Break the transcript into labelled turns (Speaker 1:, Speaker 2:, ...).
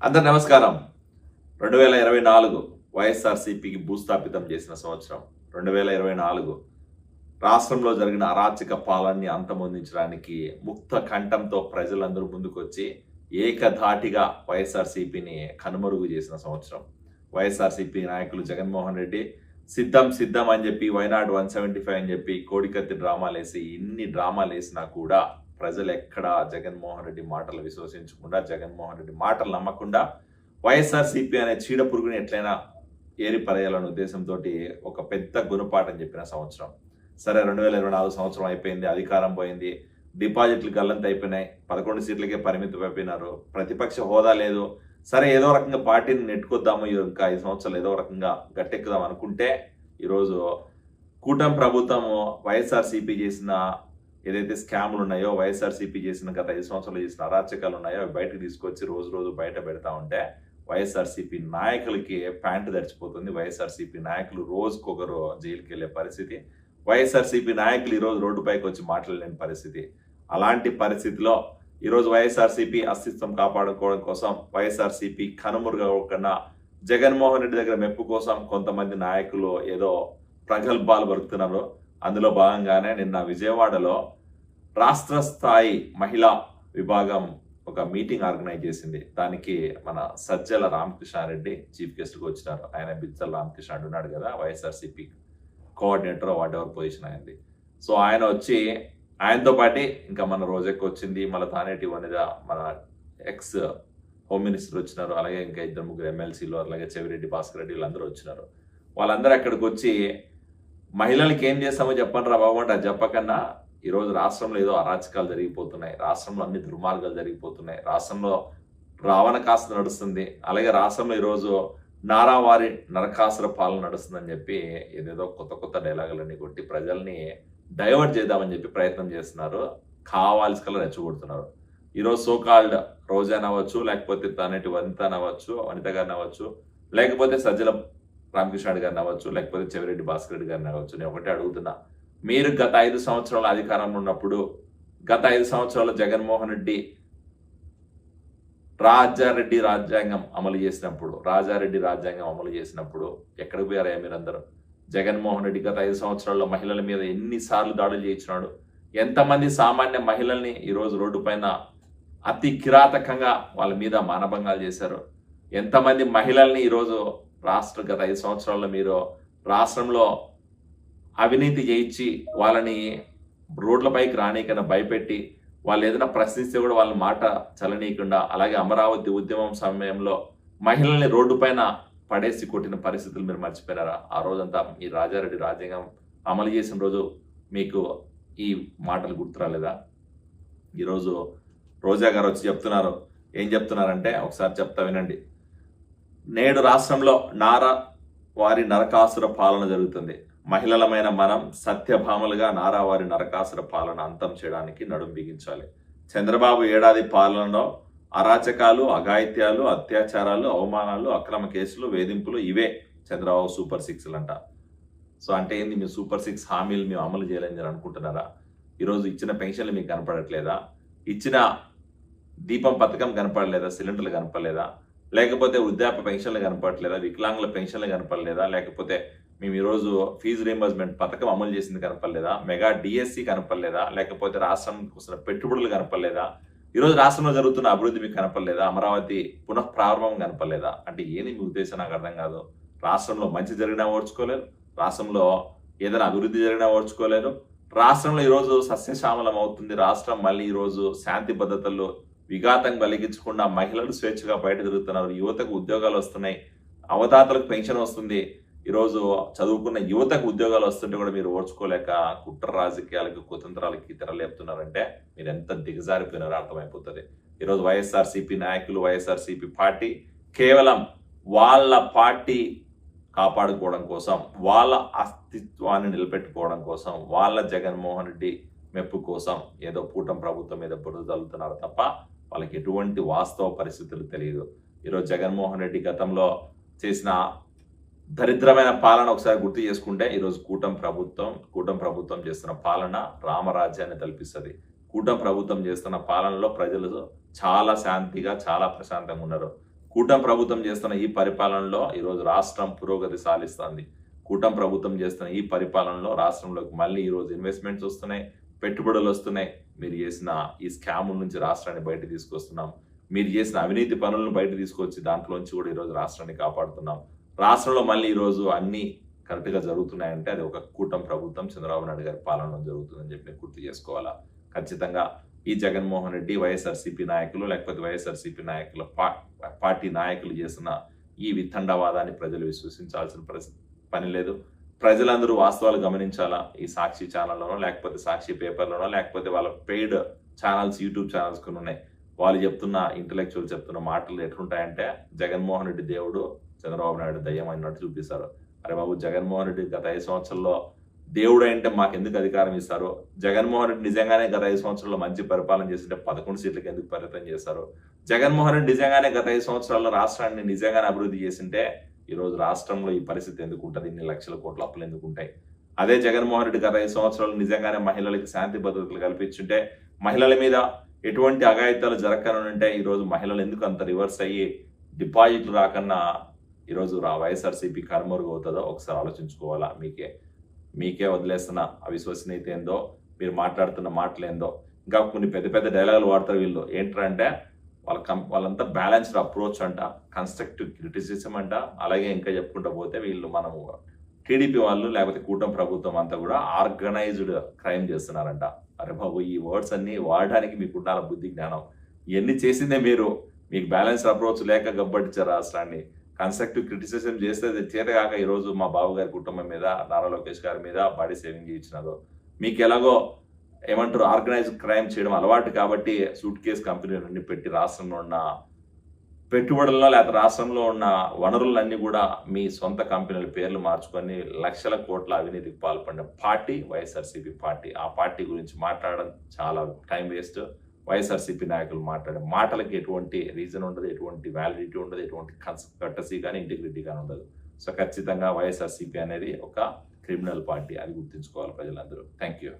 Speaker 1: అందరు నమస్కారం. 2024 వైఎస్ఆర్సీపీకి భూస్థాపితం చేసిన సంవత్సరం. 2024 రాష్ట్రంలో జరిగిన అరాచక పాలనని అంతమొందించడానికి ముక్త కంఠంతో ప్రజలందరూ ముందుకొచ్చి ఏకధాటిగా వైఎస్ఆర్సీపీని కనుమరుగు చేసిన సంవత్సరం. వైఎస్ఆర్సీపీ నాయకులు జగన్మోహన్ రెడ్డి సిద్ధం అని చెప్పి వైనాడు 175 అని చెప్పి కోడికత్తి డ్రామాలేసి ఇన్ని డ్రామాలు వేసినా కూడా ప్రజలు ఎక్కడా జగన్మోహన్ రెడ్డి మాటలు విశ్వసించకుండా, జగన్మోహన్ రెడ్డి మాటలు నమ్మకుండా వైఎస్ఆర్సీపీ అనే చీడ పురుగుని ఎట్లయినా ఏరిపరేయాలనే ఉద్దేశంతో ఒక పెద్ద గుణపాఠం చెప్పిన సంవత్సరం. సరే, 2024 సంవత్సరం అయిపోయింది, అధికారం పోయింది, డిపాజిట్లు గల్లంత అయిపోయినాయి, 11 సీట్లకే పరిమితం అయిపోయినారు, ప్రతిపక్ష హోదా లేదు. సరే, ఏదో రకంగా పార్టీని నెట్టుకొద్దాము, ఇంకా 5 సంవత్సరాలు ఏదో రకంగా గట్టెక్కుదాం అనుకుంటే ఈరోజు కూటమి ప్రభుత్వము వైఎస్ఆర్సీపీ చేసిన ఏదైతే స్కామ్లు ఉన్నాయో, వైఎస్ఆర్సీపీ చేసిన గత 5 సంవత్సరాలు చేసిన అరాచకాలు ఉన్నాయో అవి బయటకు తీసుకొచ్చి రోజు బయట పెడతా ఉంటే వైఎస్ఆర్సీపీ నాయకులకి ప్యాంటు దడిచిపోతుంది. వైఎస్ఆర్సీపీ నాయకులు రోజుకొకరు జైలుకి వెళ్ళే పరిస్థితి, వైఎస్ఆర్సీపీ నాయకులు ఈరోజు రోడ్డుపైకి వచ్చి మాట్లాడలేని పరిస్థితి. అలాంటి పరిస్థితిలో ఈరోజు వైఎస్ఆర్సీపీ అస్తిత్వం కాపాడుకోవడం కోసం, వైఎస్ఆర్సీపీ కనుమరుగకుండా జగన్మోహన్ రెడ్డి దగ్గర మెప్పు కోసం కొంతమంది నాయకులు ఏదో ప్రగల్భాలు పలుకుతున్నారు. అందులో భాగంగానే నిన్న విజయవాడలో రాష్ట్ర స్థాయి మహిళా విభాగం ఒక మీటింగ్ ఆర్గనైజ్ చేసింది. దానికి మన సజ్జల రామకృష్ణారెడ్డి చీఫ్ గెస్ట్గా వచ్చినారు. ఆయన బిజ్జల రామకృష్ణ ఉన్నాడు కదా, YSRCP coordinator what ever position అయింది. సో ఆయన వచ్చి, ఆయనతో పాటు ఇంకా మన రోజెక్కి వచ్చింది, మళ్ళీ తానేటి వనిద, మన ఎక్స్ హోమ్ మినిస్టర్ వచ్చినారు, అలాగే ఇంకా 2-3 ఎమ్మెల్సీలు, అలాగే చెవిరెడ్డి భాస్కర్ రెడ్డి, వీళ్ళందరూ వచ్చినారు. వాళ్ళందరూ అక్కడికి వచ్చి మహిళలకి ఏం చేస్తామో చెప్పండి రా బాబు అంటే అది చెప్పకన్నా ఈరోజు రాష్ట్రంలో ఏదో అరాచకాలు జరిగిపోతున్నాయి, రాష్ట్రంలో అన్ని దుర్మార్గాలు జరిగిపోతున్నాయి, రాష్ట్రంలో రావణ కాస్త నడుస్తుంది, అలాగే రాష్ట్రంలో ఈరోజు నారావారి నరకాసుర పాలన నడుస్తుందని చెప్పి ఏదేదో కొత్త డైలాగులన్నీ కొట్టి ప్రజల్ని డైవర్ట్ చేద్దామని చెప్పి ప్రయత్నం చేస్తున్నారు. కావాల్సి కల్లా రెచ్చగొడుతున్నారు. ఈరోజు సోకాల్డ్ రోజా అవ్వచ్చు, లేకపోతే తనేటి వనిత గారిని అవ్వచ్చు, లేకపోతే సజ్జల రామకృష్ణ గారిని అవ్వచ్చు, లేకపోతే చెవిరెడ్డి భాస్కర్ రెడ్డి గారిని అవ్వచ్చు, నేను ఒకటే అడుగుతున్నా, మీరు గత 5 సంవత్సరాల అధికారంలో ఉన్నప్పుడు, గత 5 సంవత్సరాలు జగన్మోహన్ రెడ్డి రాజారెడ్డి రాజ్యాంగం అమలు చేసినప్పుడు ఎక్కడికి పోయారా మీరందరూ? జగన్మోహన్ రెడ్డి గత 5 సంవత్సరాల్లో మహిళల మీద ఎన్నిసార్లు దాడులు చేయించినాడు? ఎంతమంది సామాన్య మహిళల్ని ఈరోజు రోడ్డు పైన అతి కిరాతకంగా వాళ్ళ మీద మానభంగాలు చేశారు? ఎంతమంది మహిళల్ని ఈరోజు గత 5 సంవత్సరాల్లో మీరు రాష్ట్రంలో అవినీతి చేయించి వాళ్ళని రోడ్లపైకి రానీకన్నా భయపెట్టి, వాళ్ళు ఏదైనా ప్రశ్నిస్తే కూడా వాళ్ళ మాట చలనీయకుండా, అలాగే అమరావతి ఉద్యమం సమయంలో మహిళల్ని రోడ్డు పైన పడేసి కొట్టిన పరిస్థితులు మీరు మర్చిపోయినారా? ఆ రోజంతా ఈ రాజారెడ్డి రాజ్యాంగం అమలు చేసిన రోజు మీకు ఈ మాటలు గుర్తురాలేదా? ఈరోజు రోజా గారు వచ్చి చెప్తున్నారు. ఏం చెప్తున్నారంటే ఒకసారి చెప్తా వినండి. నేడు రాష్ట్రంలో వారి నరకాసుర పాలన జరుగుతుంది. మహిళలమైన మనం సత్యభామలుగా నారావారి నరకాసుర పాలన అంతం చేయడానికి నడుం బిగించాలి. చంద్రబాబు ఏడాది పాలనలో అరాచకాలు, అఘాయిత్యాలు, అత్యాచారాలు, అవమానాలు, అక్రమ కేసులు, వేధింపులు, ఇవే చంద్రబాబు సూపర్ 6లు అంట. సో అంటే ఏంది? మీ సూపర్ 6 హామీలు మేము అమలు చేయాలని అనుకుంటున్నారా? ఈరోజు ఇచ్చిన పెన్షన్లు మీకు కనపడట్లేదా? ఇచ్చిన దీపం పథకం కనపడలేదా? సిలిండర్లు కనపడలేదా? లేకపోతే వృద్ధాప్య పెన్షన్లు కనపడలేదా? వికలాంగుల పెన్షన్లు కనపడలేదా? లేకపోతే మేము ఈరోజు ఫీజు రీంబర్స్మెంట్ పథకం అమలు చేసింది కనపడలేదా? Mega DSC కనపడలేదా? లేకపోతే రాష్ట్రానికి వస్తున్న పెట్టుబడులు కనపడలేదా? ఈరోజు రాష్ట్రంలో జరుగుతున్న అభివృద్ధి మీకు కనపడలేదా? అమరావతి పునఃప్రారంభం కనపడలేదా? అంటే ఏంది మీ ఉద్దేశం? నాకు అర్థం కాదు. రాష్ట్రంలో మంచి జరిగినా ఓర్చుకోలేరు, రాష్ట్రంలో ఏదైనా అభివృద్ధి జరిగినా ఓర్చుకోలేరు, రాష్ట్రంలో ఈరోజు సస్యశ్యామలం అవుతుంది, రాష్ట్రం మళ్ళీ ఈరోజు శాంతి భద్రతల్లో విఘాతం కలిగించకుండా మహిళలు స్వేచ్ఛగా బయట తిరుగుతున్నారు, యువతకు ఉద్యోగాలు వస్తున్నాయి, అవతాతలకు పెన్షన్ వస్తుంది, ఈరోజు చదువుకున్న యువతకు ఉద్యోగాలు వస్తుంటే కూడా మీరు ఓర్చుకోలేక కుట్ర రాజకీయాలకు, కుతంత్రాలకి తెరలేపుతున్నారంటే మీరు ఎంత దిగజారిపోయినారో అర్థమైపోతుంది. ఈరోజు వైఎస్ఆర్సీపీ నాయకులు, వైఎస్ఆర్సీపీ పార్టీ కేవలం వాళ్ళ పార్టీ కాపాడుకోవడం కోసం, వాళ్ళ అస్తిత్వాన్ని నిలబెట్టుకోవడం కోసం, వాళ్ళ జగన్మోహన్ రెడ్డి మెప్పు కోసం ఏదో కూటమి ప్రభుత్వం మీద బురద చల్లుతున్నారు తప్ప వాళ్ళకి ఎటువంటి వాస్తవ పరిస్థితులు తెలియదు. ఈరోజు జగన్మోహన్ రెడ్డి గతంలో చేసిన దరిద్రమైన పాలన ఒకసారి గుర్తు చేసుకుంటే ఈరోజు కూటమి ప్రభుత్వం చేస్తున్న పాలన రామరాజ్యాన్ని కల్పిస్తుంది. కూటమి ప్రభుత్వం చేస్తున్న పాలనలో ప్రజలు చాలా శాంతిగా, చాలా ప్రశాంతంగా ఉన్నారు. కూటమి ప్రభుత్వం చేస్తున్న ఈ పరిపాలనలో ఈరోజు రాష్ట్రం పురోగతి సాధిస్తుంది. కూటమి ప్రభుత్వం చేస్తున్న ఈ పరిపాలనలో రాష్ట్రంలోకి మళ్ళీ ఈరోజు ఇన్వెస్ట్మెంట్స్ వస్తున్నాయి, పెట్టుబడులు వస్తున్నాయి. మీరు చేసిన ఈ స్కాముల నుంచి రాష్ట్రాన్ని బయట తీసుకొస్తున్నాం. మీరు చేసిన అవినీతి పనులను బయట తీసుకొచ్చి దాంట్లోంచి కూడా ఈరోజు రాష్ట్రాన్ని కాపాడుతున్నాం. రాష్ట్రంలో మళ్ళీ ఈరోజు అన్ని కరెక్ట్గా జరుగుతున్నాయంటే అది ఒక కూటమి ప్రభుత్వం చంద్రబాబు నాయుడు గారి పాలనలో జరుగుతుందని చెప్పి గుర్తు చేసుకోవాలా. ఖచ్చితంగా ఈ జగన్మోహన్ రెడ్డి, వైఎస్ఆర్సీపీ నాయకులు లేకపోతే వైఎస్ఆర్సీపీ నాయకుల పార్టీ నాయకులు చేసిన ఈ వితండవాదాన్ని ప్రజలు విశ్వసించాల్సిన పని లేదు. ప్రజలందరూ వాస్తవాలు గమనించాలా. ఈ సాక్షి ఛానల్లోనో లేకపోతే సాక్షి పేపర్లోనో లేకపోతే వాళ్ళ పెయిడ్ ఛానల్స్, యూట్యూబ్ ఛానల్స్ కొన్ని ఉన్నాయి. వాళ్ళు చెప్తున్న ఇంటలెక్చువల్ చెప్తున్న మాటలు ఎట్లుంటాయంటే జగన్మోహన్ రెడ్డి దేవుడు, చంద్రబాబు నాయుడు దయ్యం అన్నట్టు చూపిస్తారు. అరే బాబు, జగన్మోహన్ రెడ్డి గత 5 సంవత్సరాల్లో దేవుడు అంటే మాకు ఎందుకు అధికారం ఇస్తారు? జగన్మోహన్ రెడ్డి నిజంగానే గత 5 సంవత్సరాల్లో మంచి పరిపాలన చేస్తుంటే 11 సీట్లకు ఎందుకు పరిమితం చేస్తారు? జగన్మోహన్ రెడ్డి నిజంగానే గత 5 సంవత్సరాల్లో రాష్ట్రాన్ని నిజంగానే అభివృద్ధి చేసింటే ఈరోజు రాష్ట్రంలో ఈ పరిస్థితి ఎందుకు ఉంటుంది? ఇన్ని లక్షల కోట్ల అప్పులు ఎందుకు ఉంటాయి? అదే జగన్మోహన్ రెడ్డి గత 5 సంవత్సరాలు నిజంగానే మహిళలకు శాంతి భద్రతలు కల్పించుంటే, మహిళల మీద ఎటువంటి అఘాయిత్యాలు జరగకనుంటే ఈరోజు మహిళలు ఎందుకు అంత రివర్స్ అయ్యి డిపాజిట్లు రాకన్నా ఈరోజు వైఎస్ఆర్సీపీ కనుమరుగు అవుతుందో ఒకసారి ఆలోచించుకోవాలా. మీకే వదిలేస్తున్న అవిశ్వసనీయత ఏందో, మీరు మాట్లాడుతున్న మాటలు ఏందో. ఇంకా కొన్ని పెద్ద పెద్ద డైలాగులు వాడతారు వీళ్ళు. ఏంటంటే వాళ్ళంతా బ్యాలెన్స్డ్ అప్రోచ్ అంట, కన్స్ట్రక్టివ్ క్రిటిసిజం అంట. అలాగే ఇంకా చెప్పుకుంటూ పోతే వీళ్ళు మనము టీడీపీ వాళ్ళు లేకపోతే కూటమి ప్రభుత్వం అంతా కూడా ఆర్గనైజ్డ్ క్రైమ్ చేస్తున్నారంట. అరే బాబు, ఈ వర్డ్స్ అన్ని వాడడానికి మీకు ఉండాల బుద్ధి జ్ఞానం. ఇవన్నీ చేసిందే మీకు బ్యాలెన్స్డ్ అప్రోచ్ లేక గబ్బట్టించారు రాష్ట్రాన్ని. కన్స్ట్రక్టివ్ క్రిటిసిజం చేస్తే చేతగాక ఈరోజు మా బాబు గారి కుటుంబం మీద, నారా లోకేష్ గారి మీద బాడీ సేవింగ్ చేయించినారు. మీకు ఎలాగో ఏమంటారు, ఆర్గనైజ్డ్ క్రైమ్ చేయడం అలవాటు కాబట్టి సూట్ కేసు కంపెనీలన్నీ పెట్టి రాష్ట్రంలో ఉన్న పెట్టుబడుల్లో లేకపోతే రాష్ట్రంలో ఉన్న వనరులన్నీ కూడా మీ సొంత కంపెనీల పేర్లు మార్చుకొని లక్షల కోట్ల అవినీతికి పాల్పడిన పార్టీ వైఎస్ఆర్సీపీ పార్టీ. ఆ పార్టీ గురించి మాట్లాడడం చాలా టైం వేస్ట్. వైఎస్ఆర్సీపీ నాయకులు మాట్లాడే మాటలకి ఎటువంటి రీజన్ ఉండదు, ఎటువంటి వ్యాలిడిటీ ఉండదు, ఎటువంటి కర్టసీ కానీ ఇంటిగ్రిటీ కానీ ఉండదు. సో ఖచ్చితంగా వైఎస్ఆర్సీపీ అనేది ఒక క్రిమినల్ పార్టీ, అది గుర్తుంచుకోవాలి ప్రజలందరూ. Thank you.